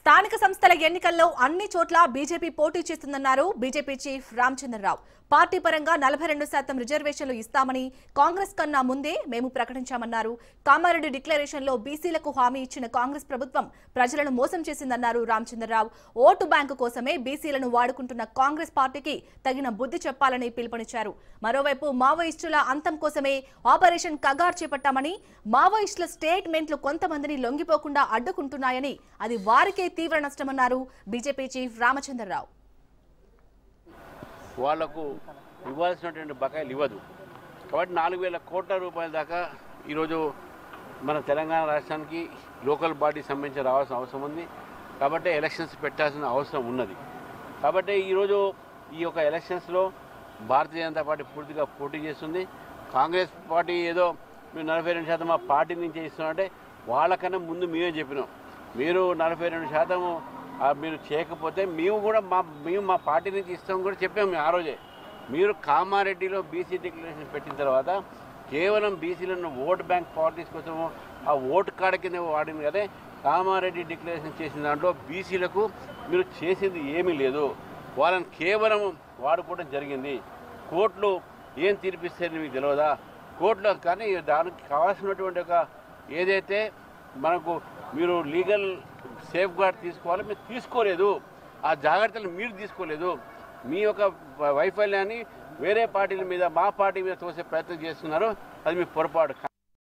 స్థానిక సంస్థల ఎన్నికల్లో అన్ని చోట్ల బీజేపీ పోటీ చేస్తుందన్నారు బీజేపీ చీఫ్ రామచంద్రరావు. పార్టీ పరంగా 42% రిజర్వేషన్లు ఇస్తామని కాంగ్రెస్ కన్నా ముందే మేము ప్రకటించామన్నారు. కామారెడ్డి డిక్లరేషన్లో బీసీలకు హామీ ఇచ్చిన కాంగ్రెస్ ప్రభుత్వం ప్రజలను మోసం చేసిందన్నారు రామచంద్రరావు. ఓటు బ్యాంకు కోసమే బీసీలను వాడుకుంటున్న కాంగ్రెస్ పార్టీకి తగిన బుద్ధి చెప్పాలని పిలుపునిచ్చారు. మరోవైపు మావోయిస్టుల అంతం కోసమే ఆపరేషన్ కగార్ చేపట్టామని, మావోయిస్టుల స్టేట్మెంట్లు కొంతమందిని లొంగిపోకుండా అడ్డుకుంటున్నాయని, అది వారికే తీవ్ర నష్టమన్నారు బీజేపీ చీఫ్ రామచంద్రరావు. వాళ్లకు ఇవ్వాల్సినటువంటి బకాయిలు ఇవ్వదు కాబట్టి 4,000 కోట్ల రూపాయల దాకా ఈరోజు మన తెలంగాణ రాష్ట్రానికి లోకల్ బాడీ సంబంధించి రావాల్సిన అవసరం ఉంది. కాబట్టి ఎలక్షన్స్ పెట్టాల్సిన అవసరం ఉన్నది. కాబట్టి ఈరోజు ఈ యొక్క ఎలక్షన్స్లో భారతీయ జనతా పార్టీ పూర్తిగా పోటీ చేస్తుంది. కాంగ్రెస్ పార్టీ ఏదో మీరు 42% మా పార్టీ నుంచే ఇస్తున్నామంటే వాళ్ళకన్నా ముందు మేమే చెప్పినాం. మీరు 42% మీరు చేయకపోతే మేము మా పార్టీ నుంచి ఇస్తాం కూడా చెప్పాము ఆ రోజే. మీరు కామారెడ్డిలో బీసీ డిక్లరేషన్ పెట్టిన తర్వాత కేవలం బీసీలను ఓట్ బ్యాంక్ పాలిటిక్స్ కోసము ఆ ఓటు కార్డు కింద వాడింది కదా. కామారెడ్డి డిక్లరేషన్ చేసిన దాంట్లో బీసీలకు మీరు చేసింది ఏమీ లేదు. వాళ్ళని కేవలం వాడుకోవడం జరిగింది. కోర్టులు ఏం తీర్పిస్తారని మీకు తెలియదా? కోర్టులో కానీ దానికి కావాల్సినటువంటి ఒక ఏదైతే మనకు మీరు లీగల్ సేఫ్ గార్డ్ తీసుకోవాలో మీరు తీసుకోలేదు. ఆ జాగ్రత్తలు మీరు తీసుకోలేదు. మీ యొక్క వైఫల్యాన్ని వేరే పార్టీల మీద మా పార్టీ మీద తోసే ప్రయత్నం చేస్తున్నారు. అది మీ పొరపాటు.